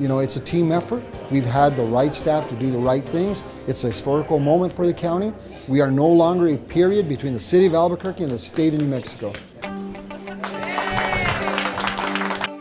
You know, it's a team effort. We've had the right staff to do the right things. It's a historical moment for the county. We are no longer a period between the city of Albuquerque and the state of New Mexico.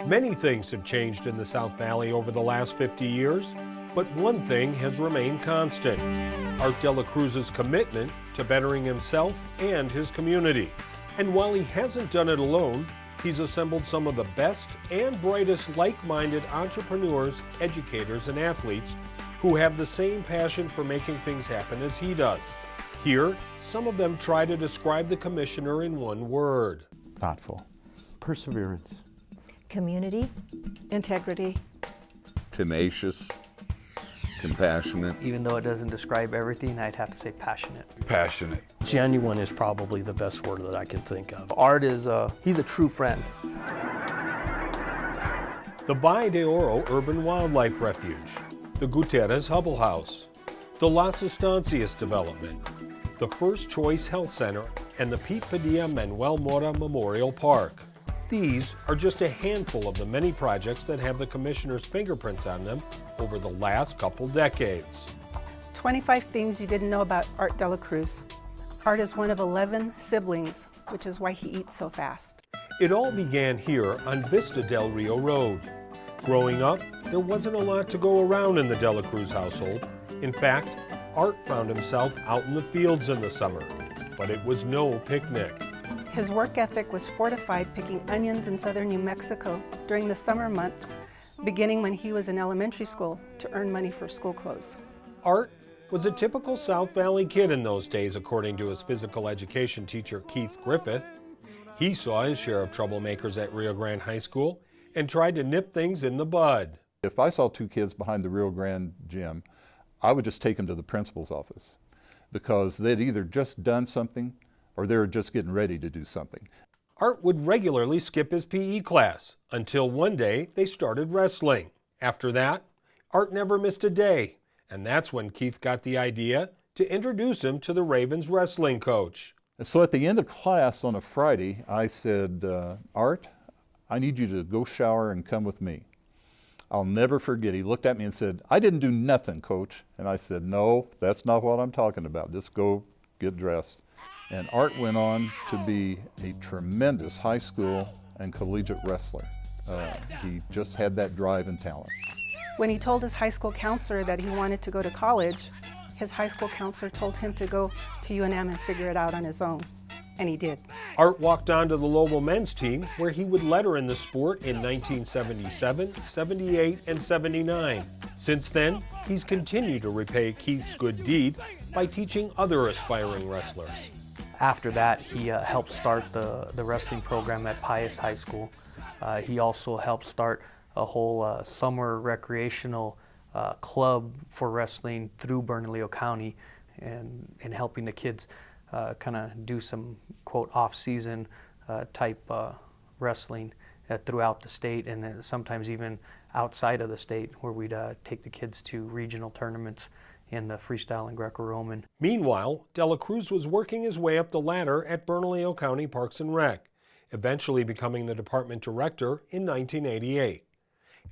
Many things have changed in the South Valley over the last 50 years, but one thing has remained constant: Art de la Cruz's commitment to bettering himself and his community. And while he hasn't done it alone, he's assembled some of the best and brightest like-minded entrepreneurs, educators, and athletes who have the same passion for making things happen as he does. Here, some of them try to describe the commissioner in one word. Thoughtful. Perseverance. Community. Integrity. Tenacious. Compassionate. Even though it doesn't describe everything, I'd have to say passionate. Passionate. Genuine is probably the best word that I can think of. Art is, he's a true friend. The Valle de Oro Urban Wildlife Refuge, the Gutierrez Hubble House, the Las Estancias Development, the First Choice Health Center, and the Pete Padilla Manuel Mota Memorial Park. These are just a handful of the many projects that have the Commissioner's fingerprints on them over the last couple decades. 25 things you didn't know about Art de la Cruz. Art is one of 11 siblings, which is why he eats so fast. It all began here on Vista del Rio Road. Growing up, there wasn't a lot to go around in the de la Cruz household. In fact, Art found himself out in the fields in the summer, but it was no picnic. His work ethic was fortified picking onions in southern New Mexico during the summer months, beginning when he was in elementary school to earn money for school clothes. Art was a typical South Valley kid in those days, according to his physical education teacher, Keith Griffith. He saw his share of troublemakers at Rio Grande High School and tried to nip things in the bud. If I saw two kids behind the Rio Grande gym, I would just take them to the principal's office because they'd either just done something or they were just getting ready to do something. Art would regularly skip his PE class until one day they started wrestling. After that, Art never missed a day, and that's when Keith got the idea to introduce him to the Ravens wrestling coach. So at the end of class on a Friday, I said, Art, I need you to go shower and come with me. I'll never forget, he looked at me and said, I didn't do nothing, Coach. And I said, no, that's not what I'm talking about. Just go get dressed. And Art went on to be a tremendous high school and collegiate wrestler. He just had that drive and talent. When he told his high school counselor that he wanted to go to college, his high school counselor told him to go to UNM and figure it out on his own. And he did. Art walked on to the Lobo men's team, where he would letter in the sport in 1977, 78, and 79. Since then, he's continued to repay Keith's good deed by teaching other aspiring wrestlers. After that, he helped start the wrestling program at Pius High School. He also helped start a whole summer recreational club for wrestling through Bernalillo County and helping the kids kind of do some, quote, off-season type wrestling throughout the state and sometimes even outside of the state, where we'd take the kids to regional tournaments in the freestyle and Greco-Roman. Meanwhile, de la Cruz was working his way up the ladder at Bernalillo County Parks and Rec, eventually becoming the department director in 1988.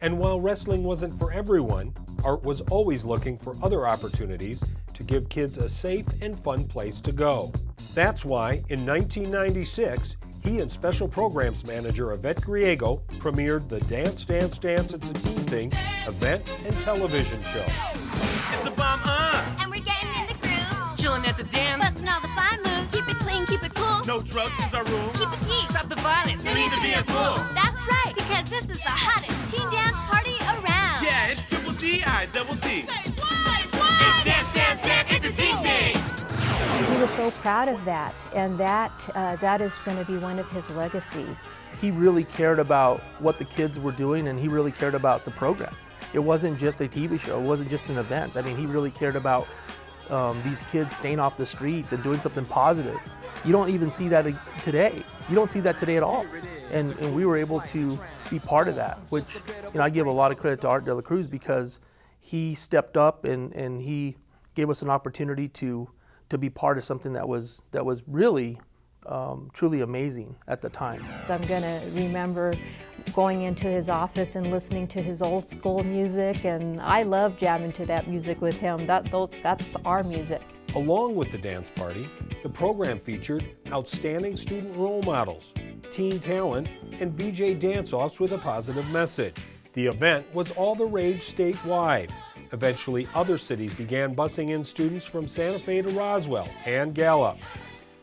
And while wrestling wasn't for everyone, Art was always looking for other opportunities to give kids a safe and fun place to go. That's why, in 1996, he and Special Programs Manager Yvette Griego premiered the Dance, Dance, Dance, It's a Team Thing event and television show. It's the bomb, and we're getting in the groove. chilling at the dance. Busting all the fine moves. Keep it clean, keep it cool. No drugs is our rule. Keep the peace. Stop the violence. Leave the being fool. That's right, because this is the hottest teen dance party around. Yeah, it's triple D-I-double-T. Say what? It's dance, dance, dance, it's a team thing. He was so proud of that, and that is going to be one of his legacies. He really cared about what the kids were doing, and he really cared about the program. It wasn't just a TV show, it wasn't just an event. I mean, he really cared about these kids staying off the streets and doing something positive. You don't even see that today. You don't see that today at all. And we were able to be part of that, which, you know, I give a lot of credit to Art de la Cruz, because he stepped up and he gave us an opportunity to be part of something that was really truly amazing at the time. I'm going to remember going into his office and listening to his old school music, and I love jamming to that music with him. That's our music. Along with the dance party, the program featured outstanding student role models, teen talent, and VJ dance-offs with a positive message. The event was all the rage statewide. Eventually, other cities began busing in students from Santa Fe to Roswell and Gallup.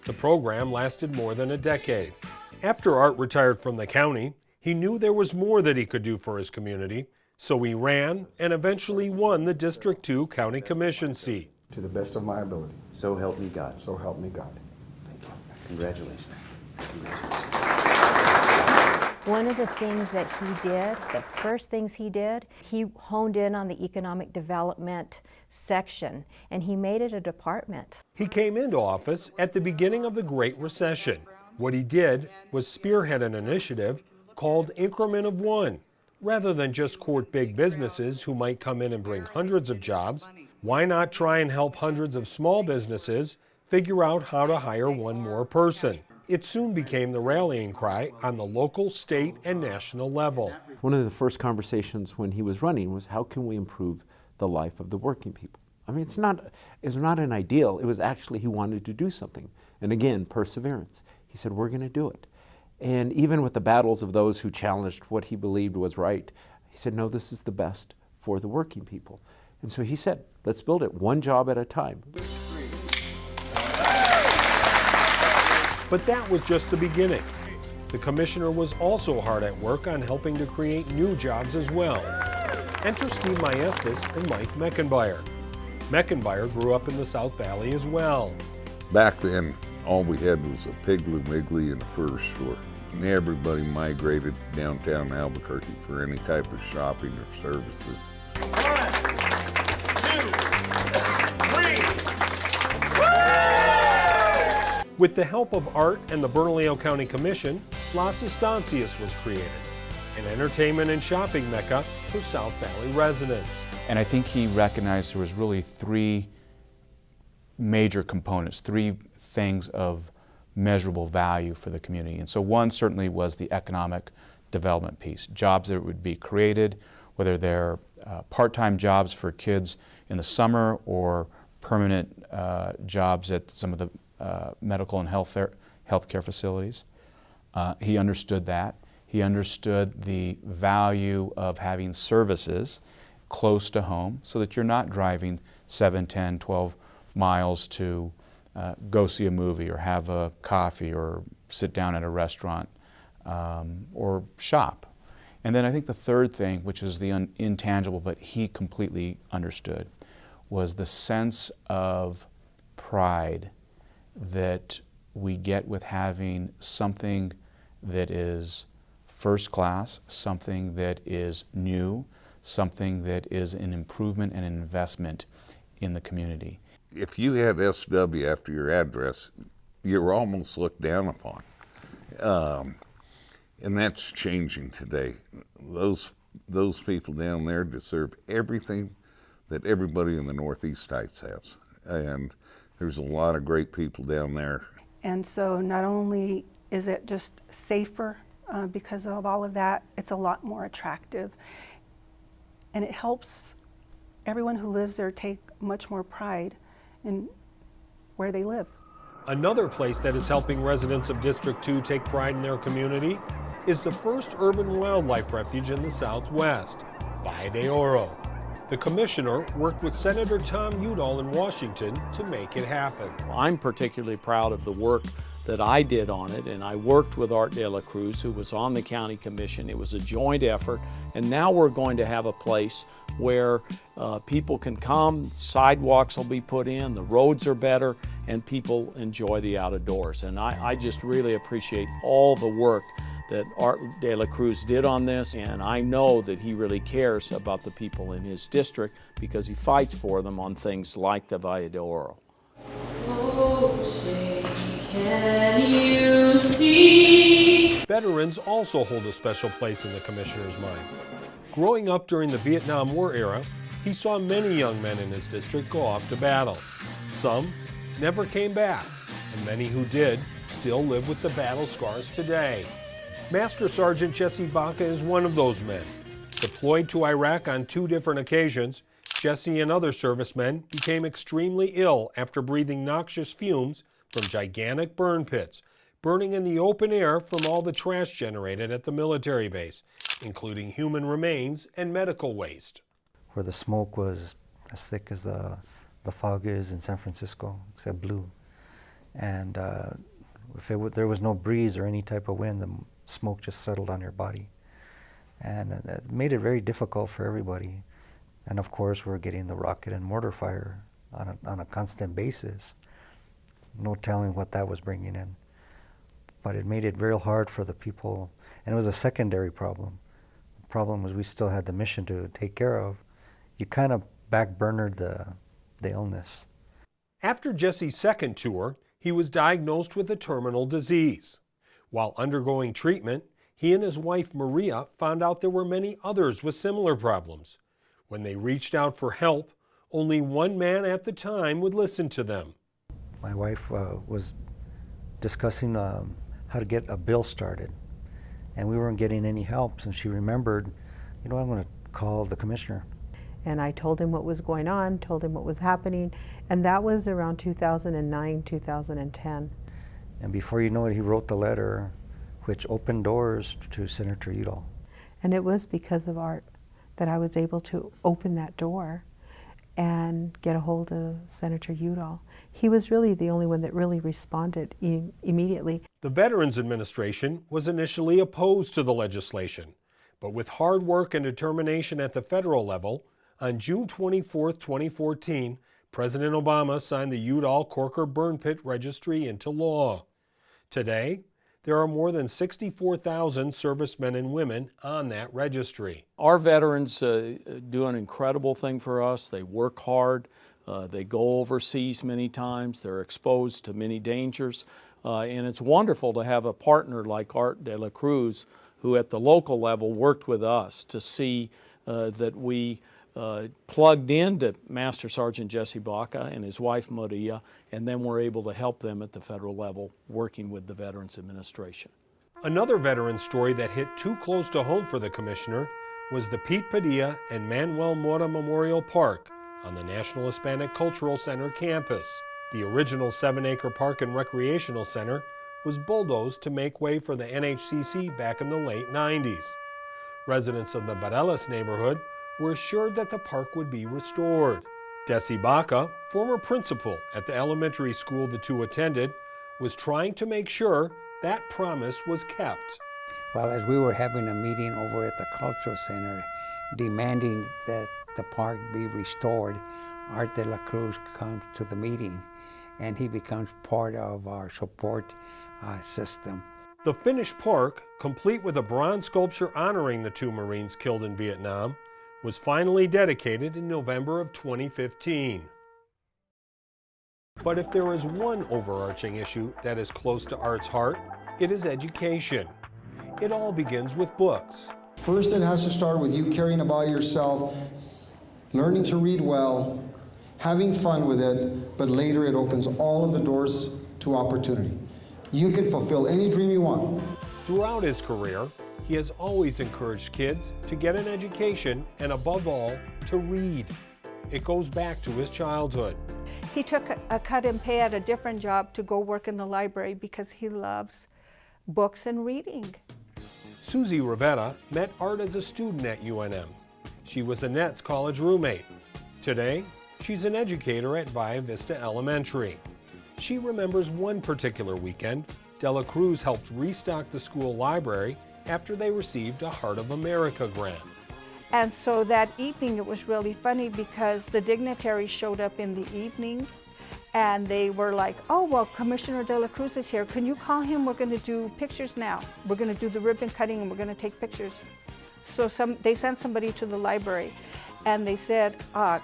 The program lasted more than a decade. After Art retired from the county, he knew there was more that he could do for his community, so he ran and eventually won the District 2 County Commission seat. To the best of my ability. So help me God. So help me God. Thank you. Congratulations. Congratulations. One of the things that he did, the first things he did, he honed in on the economic development section, and he made it a department. He came into office at the beginning of the Great Recession. What he did was spearhead an initiative called Increment of One. Rather than just court big businesses who might come in and bring hundreds of jobs, why not try and help hundreds of small businesses figure out how to hire one more person? It soon became the rallying cry on the local, state, and national level. One of the first conversations when he was running was, how can we improve the life of the working people? I mean, it's not an ideal. It was actually he wanted to do something. And again, perseverance. He said, we're going to do it. And even with the battles of those who challenged what he believed was right, he said, no, this is the best for the working people. And so he said, let's build it one job at a time. But that was just the beginning. The commissioner was also hard at work on helping to create new jobs as well. Enter Steve Maestas and Mike Meckenbauer. Meckenbauer grew up in the South Valley as well. Back then, all we had was a Piggly Wiggly and a fur store. And everybody migrated downtown Albuquerque for any type of shopping or services. 1, 2, 3. With the help of Art and the Bernalillo County Commission, Las Estancias was created, an entertainment and shopping mecca for South Valley residents. And I think he recognized there was really three major components, three things of measurable value for the community. And so one certainly was the economic development piece, jobs that would be created, whether they're part-time jobs for kids in the summer or permanent jobs at some of the medical and healthcare facilities. He understood that. He understood the value of having services close to home so that you're not driving 7, 10, 12 miles to go see a movie or have a coffee or sit down at a restaurant or shop. And then I think the third thing, which is the intangible, but he completely understood, was the sense of pride that we get with having something that is first class, something that is new, something that is an improvement and an investment in the community. If you had SW after your address, you were almost looked down upon. And that's changing today. Those people down there deserve everything that everybody in the Northeast Heights has. And there's a lot of great people down there. And so not only is it just safer because of all of that, it's a lot more attractive. And it helps everyone who lives there take much more pride in where they live. Another place that is helping residents of District 2 take pride in their community is the first urban wildlife refuge in the Southwest, Valle de Oro. The commissioner worked with Senator Tom Udall in Washington to make it happen. I'm particularly proud of the work that I did on it, and I worked with Art de la Cruz, who was on the county commission. It was a joint effort, and now we're going to have a place where people can come, sidewalks will be put in, the roads are better, and people enjoy the outdoors. And I just really appreciate all the work that Art de la Cruz did on this, and I know that he really cares about the people in his district because he fights for them on things like the Valle de Oro. Oh, say, can you see? Veterans also hold a special place in the commissioner's mind. Growing up during the Vietnam War era, he saw many young men in his district go off to battle. Some never came back, and many who did still live with the battle scars today. Master Sergeant Jesse Baca is one of those men. Deployed to Iraq on 2 different occasions, Jesse and other servicemen became extremely ill after breathing noxious fumes from gigantic burn pits, burning in the open air from all the trash generated at the military base, including human remains and medical waste. Where the smoke was as thick as the fog is in San Francisco, except blue. And if there was no breeze or any type of wind, the smoke just settled on your body. And that made it very difficult for everybody. And of course, we're getting the rocket and mortar fire on a constant basis. No telling what that was bringing in. But it made it very hard for the people, and it was a secondary problem. The problem was we still had the mission to take care of. You kind of backburnered the illness. After Jesse's second tour, he was diagnosed with a terminal disease. While undergoing treatment, he and his wife Maria found out there were many others with similar problems. When they reached out for help, only one man at the time would listen to them. My wife was discussing how to get a bill started, and we weren't getting any help, and she remembered, you know, I'm going to call the commissioner. And I told him what was going on, told him what was happening, and that was around 2009, 2010. And before you know it, he wrote the letter which opened doors to Senator Udall. And it was because of Art that I was able to open that door and get a hold of Senator Udall. He was really the only one that really responded immediately. The Veterans Administration was initially opposed to the legislation, but with hard work and determination at the federal level, on June 24, 2014, President Obama signed the Udall-Corker Burn Pit Registry into law. Today, there are more than 64,000 servicemen and women on that registry. Our veterans do an incredible thing for us. They work hard. They go overseas many times. They're exposed to many dangers. And it's wonderful to have a partner like Art de la Cruz, who at the local level worked with us to see that we plugged into Master Sergeant Jesse Baca and his wife Maria, and then we're able to help them at the federal level working with the Veterans Administration. Another veteran story that hit too close to home for the commissioner was the Pete Padilla and Manuel Mota Memorial Park on the National Hispanic Cultural Center campus. The original 7-acre park and recreational center was bulldozed to make way for the NHCC back in the late 90s. Residents of the Barelas neighborhood were assured that the park would be restored. Desi Baca, former principal at the elementary school the two attended, was trying to make sure that promise was kept. Well, as we were having a meeting over at the Cultural Center demanding that the park be restored, Art de la Cruz comes to the meeting and he becomes part of our support system. The finished park, complete with a bronze sculpture honoring the two Marines killed in Vietnam, was finally dedicated in November of 2015. But if there is one overarching issue that is close to Art's heart, it is education. It all begins with books. First, it has to start with you caring about yourself, learning to read well, having fun with it, but later it opens all of the doors to opportunity. You can fulfill any dream you want. Throughout his career, he has always encouraged kids to get an education and, above all, to read. It goes back to his childhood. He took a cut and pay at a different job to go work in the library because he loves books and reading. Suzie Rivera met Art as a student at UNM. She was Annette's college roommate. Today, she's an educator at Valle Vista Elementary. She remembers one particular weekend De La Cruz helped restock the school library after they received a Heart of America grant. And so that evening it was really funny because the dignitaries showed up in the evening and they were like, oh, well, Commissioner De La Cruz is here. Can you call him? We're going to do pictures now. We're going to do the ribbon cutting and we're going to take pictures. So they sent somebody to the library and they said,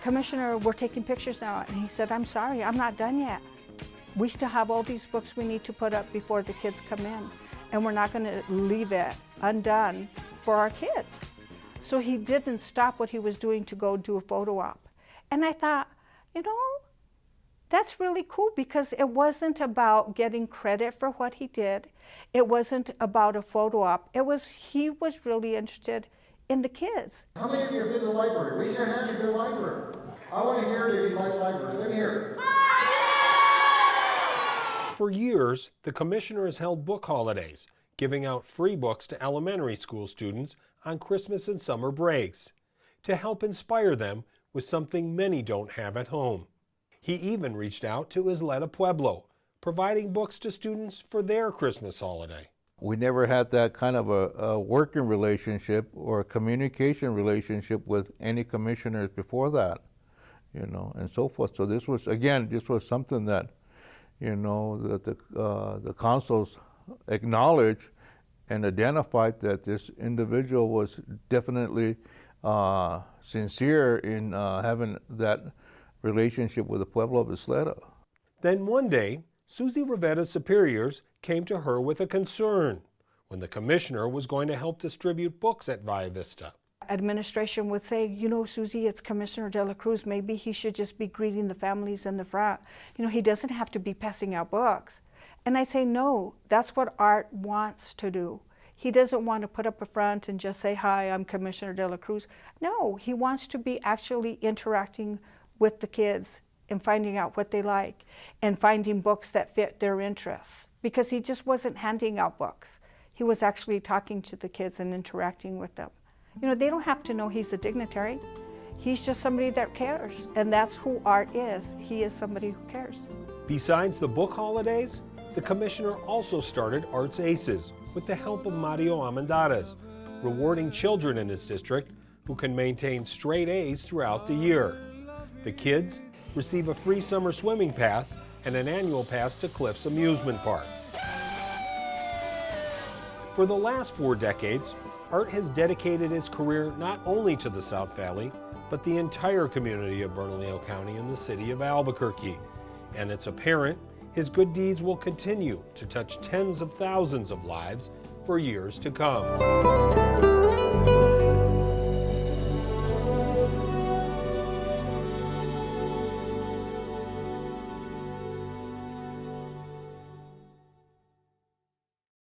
Commissioner, we're taking pictures now. And he said, I'm sorry, I'm not done yet. We still have all these books we need to put up before the kids come in. And we're not going to leave it undone for our kids. So he didn't stop what he was doing to go do a photo op. And I thought, you know, That's really cool because it wasn't about getting credit for what he did. It wasn't about a photo op. He was really interested in the kids. How many of you have been to the library? Raise your hand if you've been to the library. I want to hear it if you like libraries. Let me hear it. For years, the commissioner has held book holidays, giving out free books to elementary school students on Christmas and summer breaks, to help inspire them with something many don't have at home. He even reached out to Isleta Pueblo, providing books to students for their Christmas holiday. We never had that kind of a working relationship or a communication relationship with any commissioners before that, you know, and so forth. So this was, again, this was something that, you know, that the councils acknowledged and identified that this individual was definitely sincere in having that relationship with the Pueblo of Isleta. Then one day, Suzie Rivera's superiors came to her with a concern when the commissioner was going to help distribute books at Valle Vista. Administration would say, you know, Suzie, it's Commissioner De La Cruz. Maybe he should just be greeting the families in the front. You know, he doesn't have to be passing out books. And I'd say, no, that's what Art wants to do. He doesn't want to put up a front and just say, hi, I'm Commissioner De La Cruz. No, he wants to be actually interacting with the kids and finding out what they like and finding books that fit their interests. Because he just wasn't handing out books. He was actually talking to the kids and interacting with them. You know, they don't have to know he's a dignitary. He's just somebody that cares. And that's who Art is. He is somebody who cares. Besides the book holidays, the commissioner also started Arts Aces with the help of Mario Amendares, rewarding children in his district who can maintain straight A's throughout the year. The kids receive a free summer swimming pass and an annual pass to Cliffs Amusement Park. For the last 4 decades, Art has dedicated his career not only to the South Valley, but the entire community of Bernalillo County and the city of Albuquerque. And it's apparent his good deeds will continue to touch tens of thousands of lives for years to come.